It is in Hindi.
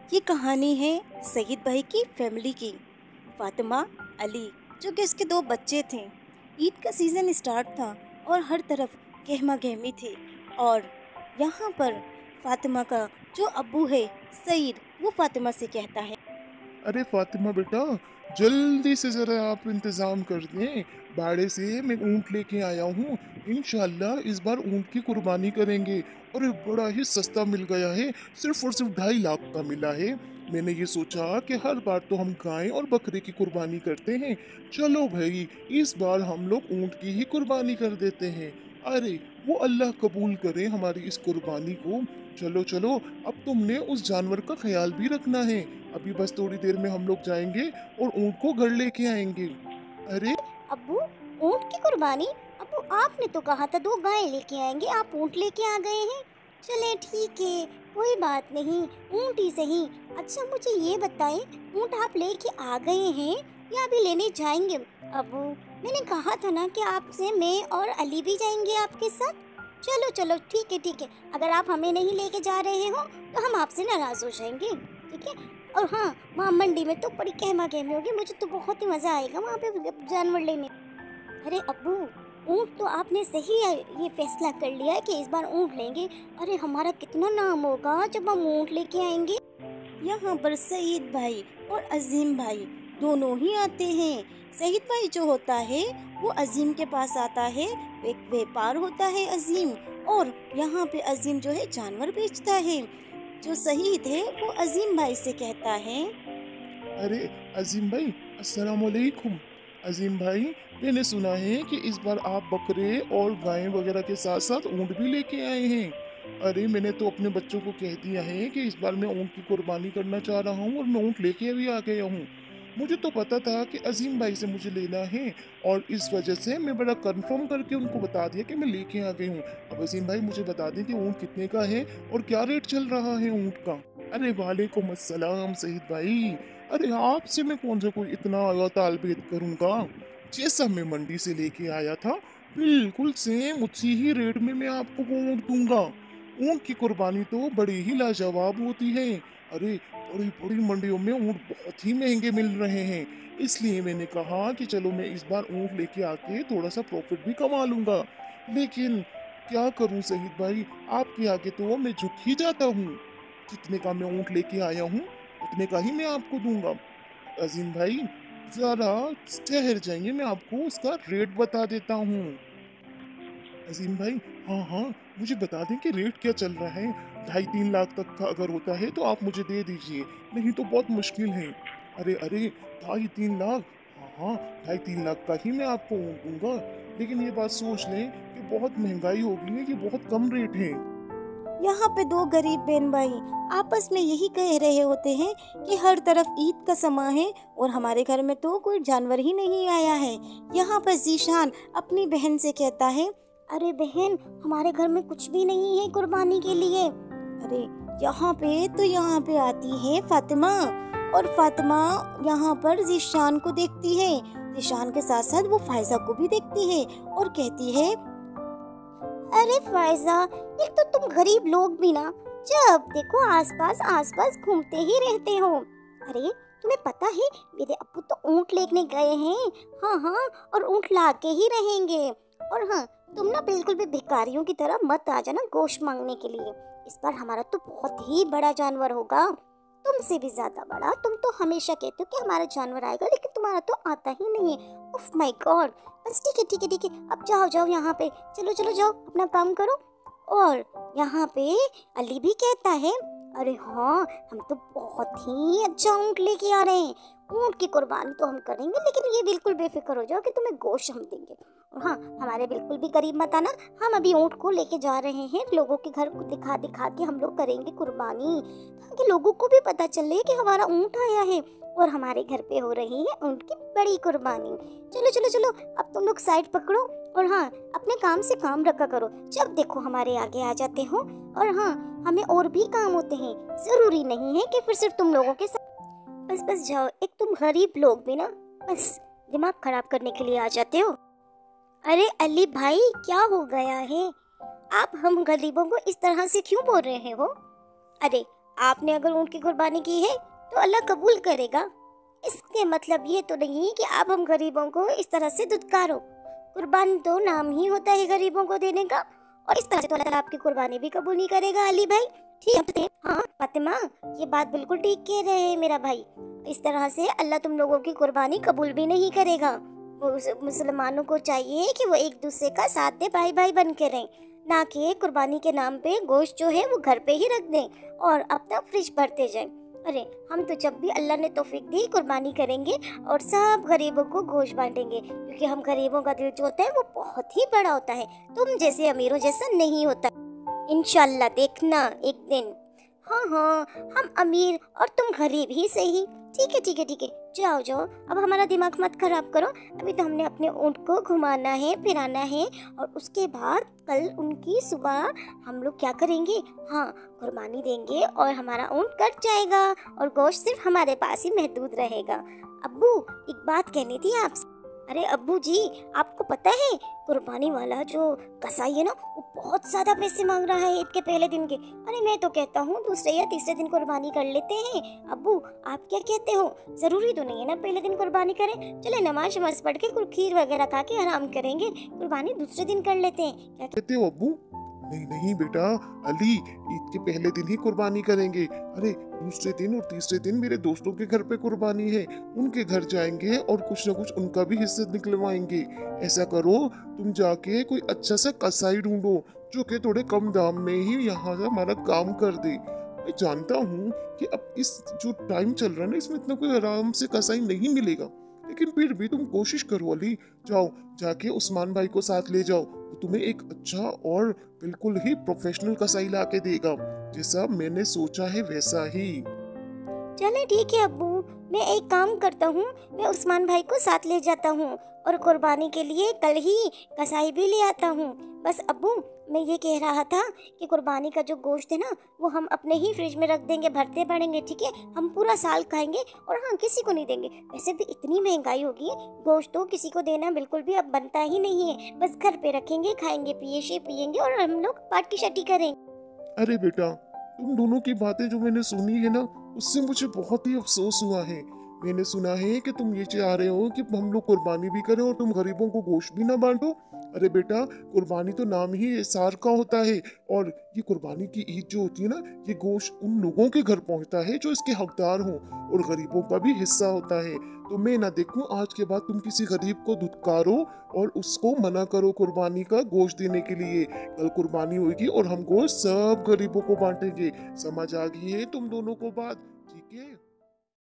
ये कहानी है सईद भाई की फैमिली की। फातिमा, अली, जो कि उसके दो बच्चे थे। ईद का सीज़न स्टार्ट था और हर तरफ गहमा गहमी थी। और यहाँ पर फातिमा का जो अब्बू है सईद, वो फातिमा से कहता है, अरे फातिमा बेटा, जल्दी से जरा आप इंतजाम कर दें। बाड़े से मैं ऊँट लेके आया हूँ। इंशाल्लाह इस बार ऊँट की कुर्बानी करेंगे। और ये बड़ा ही सस्ता मिल गया है, सिर्फ और सिर्फ 2.5 लाख का मिला है। मैंने ये सोचा कि हर बार तो हम गाय और बकरे की कुर्बानी करते हैं, चलो भाई इस बार हम लोग ऊँट की ही कुर्बानी कर देते हैं। अरे वो अल्लाह कबूल करे हमारी इस कुर्बानी को। चलो चलो, अब तुमने उस जानवर का ख्याल भी रखना है। अभी बस थोड़ी देर में हम लोग जाएंगे और ऊँट को घर लेके आएंगे। अरे अब्बू, ऊँट की कुर्बानी? अब्बू, आपने तो कहा था 2 गाय लेके आएंगे, आप ऊँट लेके आ गए हैं। चले ठीक है, कोई बात नहीं, ऊँट ही सही। अच्छा मुझे ये बताएं, ऊँट आप लेके आ गए हैं या अभी लेने जाएंगे? अब्बू, मैंने कहा था ना कि आपसे मैं और अली भी जाएंगे आपके साथ। चलो चलो ठीक है, अगर आप हमें नहीं लेके जा रहे हो तो हम आपसे नाराज़ हो जाएंगे, ठीक है। और हाँ, वहाँ मंडी में तो बड़ी कहमा कहमी होगी, मुझे तो बहुत ही मज़ा आएगा वहाँ पे जानवर लेने। अरे अब्बू, ऊँट तो आपने सही है, ये फैसला कर लिया है कि इस बार ऊँट लेंगे। अरे हमारा कितना नाम होगा जब हम ऊँट लेके आएंगे। यहाँ पर सईद भाई और अजीम भाई दोनों ही आते हैं। सईद भाई जो होता है वो अजीम के पास आता है, एक व्यापार होता है अजीम। और यहाँ पे अजीम जो है जानवर बेचता है। जो शहीद है वो अजीम भाई से कहता है, अरे अजीम भाई, अस्सलाम वालेकुम। अजीम भाई, मैंने सुना है कि इस बार आप बकरे और गायें वगैरह के साथ साथ ऊँट भी लेके आए हैं। अरे मैंने तो अपने बच्चों को कह दिया है कि इस बार मैं ऊँट की कुर्बानी करना चाह रहा हूँ और मैं ऊँट लेके भी आ गया हूँ। मुझे तो पता था कि अजीम भाई से मुझे लेना है, और इस वजह से मैं बड़ा कंफर्म करके उनको बता दिया कि मैं लेके आ गई हूँ। अब अजीम भाई मुझे बता दें कि ऊँट कितने का है और क्या रेट चल रहा है ऊँट का। अरे वालेकुम अस्सलाम सईद भाई। अरे आपसे मैं कौन सा कोई इतना आला तालबेद करूंगा। जैसा मैं मंडी से लेके आया था, बिल्कुल सेम उसी ही रेट में मैं आपको वो ऊँट दूंगा। ऊँट की कुर्बानी तो बड़ी ही लाजवाब होती है। अरे बड़ी बड़ी मंडियों में ऊँट बहुत ही महंगे मिल रहे हैं, इसलिए मैंने कहा कि चलो मैं इस बार ऊँट लेके आके थोड़ा सा प्रॉफिट भी कमा लूंगा। लेकिन क्या करूं सहीद भाई, आपके आगे तो मैं झुक ही जाता हूँ। जितने का मैं ऊँट लेके आया हूँ उतने का ही मैं आपको दूंगा। अजीम भाई, जरा ठहर जाइए, मैं आपको उसका रेट बता देता हूँ। अजीम भाई, हाँ हाँ, मुझे बता दें कि रेट क्या चल रहा है। 2.5-3 लाख तक का अगर होता है तो आप मुझे दे दीजिए, नहीं तो बहुत मुश्किल है। अरे अरे, 2.5-3 लाख, हाँ हाँ, 2.5-3 लाख का ही मैं आपको दूंगा। लेकिन ये बात सोच लें कि बहुत महंगाई हो गई है, ये बहुत कम रेट है। यहाँ पे दो गरीब बहन भाई आपस में यही कह रहे होते हैं कि हर तरफ ईद का समा है और हमारे घर में तो कोई जानवर ही नहीं आया है। यहाँ पर जीशान अपनी बहन से कहता है, अरे बहन, हमारे घर में कुछ भी नहीं है कुर्बानी के लिए। अरे यहाँ पे आती है फातिमा। और फातिमा यहाँ पर जीशान को देखती है। जीशान के साथ साथ वो फायजा को भी देखती है और कहती है, अरे फायजा, एक तो तुम गरीब लोग भी ना जब देखो आसपास घूमते ही रहते हो। अरे तुम्हें पता है, मेरे अब्बू तो ऊँट लेने गए हैं। हाँ हाँ, और ऊँट लाके ही रहेंगे। और हाँ, तुम ना बिल्कुल भी भिखारियों की तरह मत आ जाना गोश्त मांगने के लिए। इस बार हमारा तो बहुत ही बड़ा जानवर होगा, तुमसे भी ज्यादा बड़ा। तुम तो हमेशा कहते हो कि हमारा जानवर आएगा, लेकिन तुम्हारा तो आता ही नहीं है। उफ माय गॉड। बस ठीक है, अब जाओ जाओ यहाँ पे, चलो चलो जाओ अपना काम करो। और यहाँ पे अली भी कहता है, अरे हाँ, हम तो बहुत ही अच्छा ऊँट लेके आ रहे हैं। ऊँट की कुर्बानी तो हम करेंगे, लेकिन ये बिल्कुल बेफिक्र हो जाओ कि तुम्हें गोश्त हम देंगे। और हाँ, हमारे बिल्कुल भी करीब मत आना, हम अभी ऊँट को लेके जा रहे हैं, लोगों के घर को दिखा दिखा के हम लोग करेंगे कुर्बानी, ताकि लोगों को भी पता चले कि हमारा ऊँट आया है और हमारे घर पे हो रही है ऊँट की बड़ी कुर्बानी। चलो चलो चलो, अब तुम लोग साइड पकड़ो और हाँ, अपने काम से काम रखा करो, जब देखो हमारे आगे आ जाते हो। और हाँ, हमें और भी काम होते हैं, जरूरी नहीं है कि फिर सिर्फ तुम लोगों के साथ। बस बस जाओ, एक तुम गरीब लोग भी ना बस दिमाग खराब करने के लिए आ जाते हो। अरे अली भाई, क्या हो गया है? आप हम गरीबों को इस तरह से क्यों बोल रहे हो? अरे आपने अगर ऊँट की कुर्बानी की है तो अल्लाह कबूल करेगा। इसके मतलब ये तो नहीं कि आप हम गरीबों को इस तरह से दुत्कारो। कुर्बान तो नाम ही होता है गरीबों को देने का, और इस तरह से तो अल्लाह ताला आपकी कुर्बानी भी कबूल नहीं करेगा अली भाई। ठीक है, हाँ फातिमा, ये बात बिल्कुल ठीक कह रहे हैं मेरा भाई। इस तरह से अल्लाह तुम लोगों की कुर्बानी कबूल भी नहीं करेगा। मुसलमानों को चाहिए कि वो एक दूसरे का साथ दे, भाई भाई बन के रहें, ना कि कुर्बानी के नाम पे गोश्त जो है वो घर पे ही रख दें और अपना फ्रिज भरते जाएं। अरे हम तो जब भी अल्लाह ने तौफीक दी कुर्बानी करेंगे और सब गरीबों को गोश्त बांटेंगे, क्योंकि हम गरीबों का दिल जो होता है वो बहुत ही बड़ा होता है, तुम जैसे अमीरों जैसा नहीं होता। इंशाल्लाह देखना एक दिन। हाँ हाँ, हम अमीर और तुम गरीब ही सही। ठीक है ठीक है ठीक है, जाओ जाओ, अब हमारा दिमाग मत खराब करो। अभी तो हमने अपने ऊँट को घुमाना है, फिराना है, और उसके बाद कल उनकी सुबह हम लोग क्या करेंगे, हाँ कुर्बानी देंगे और हमारा ऊँट कट जाएगा और गोश्त सिर्फ हमारे पास ही महदूद रहेगा। अब्बू एक बात कहनी थी आपसे। अरे अब्बू जी, आपको पता है कुर्बानी वाला जो कसाई है ना, वो बहुत ज्यादा पैसे मांग रहा है ईद के पहले दिन के। अरे मैं तो कहता हूँ दूसरे या तीसरे दिन कुर्बानी कर लेते हैं। अब्बू आप क्या कहते हो? जरूरी तो नहीं है ना पहले दिन कुर्बानी करें, चले नमाज शमाज पढ़ के खीर वगैरह खा के आराम करेंगे, कुर्बानी दूसरे दिन कर लेते हैं। क्या कहते हो अब्बू? नहीं नहीं बेटा अली, ईद के पहले दिन ही कुर्बानी करेंगे। अरे दूसरे दिन और तीसरे दिन मेरे दोस्तों के घर पे कुर्बानी है, उनके घर जाएंगे और कुछ ना कुछ उनका भी हिस्सा निकलवाएंगे। ऐसा करो, तुम जाके कोई अच्छा सा कसाई ढूंढो जो कि थोड़े कम दाम में ही यहाँ से हमारा काम कर दे। मैं जानता हूँ कि अब इस जो टाइम चल रहा है ना, इसमें इतना कोई आराम से कसाई नहीं मिलेगा, लेकिन फिर भी तुम कोशिश करो अली। जाओ जाके उस्मान भाई को साथ ले जाओ, वो तुम्हें एक अच्छा और बिल्कुल ही प्रोफेशनल कसाई ला के देगा, जैसा मैंने सोचा है वैसा ही। चले ठीक है अब्बू, मैं एक काम करता हूँ, मैं उस्मान भाई को साथ ले जाता हूँ और कुर्बानी के लिए कल ही कसाई भी ले आता हूँ। बस अब्बू मैं ये कह रहा था कि कुर्बानी का जो गोश्त है ना, वो हम अपने ही फ्रिज में रख देंगे, भरते पड़ेंगे, ठीक है? हम पूरा साल खाएंगे और हाँ किसी को नहीं देंगे। वैसे भी इतनी महंगाई होगी, गोश्त तो किसी को देना बिल्कुल भी अब बनता ही नहीं है। बस घर पे रखेंगे, खाएंगे पिएंगे और हम लोग पार्टी शार्टी करेंगे। अरे बेटा, तुम दोनों की बातें जो मैंने सुनी है ना, उससे मुझे बहुत ही अफसोस हुआ है। मैंने सुना है कि तुम ये चाह रहे हो कि हम लोग कुर्बानी भी करें और तुम गरीबों को गोश्त भी ना बांटो। अरे बेटा, कुर्बानी तो नाम ही एसार का होता है, और ये कुर्बानी की ईद जो होती है ना, ये गोश्त उन लोगों के घर पहुंचता है जो इसके हकदार हों, और गरीबों का भी हिस्सा होता है। तो मैं ना देखूं आज के बाद तुम किसी गरीब को धुतकारो और उसको मना करो कुर्बानी का गोश्त देने के लिए। कल कुर्बानी होगी और हम गोश्त सब गरीबों को बांटेंगे। समझ आ गई है तुम दोनों को बात? ठीक है।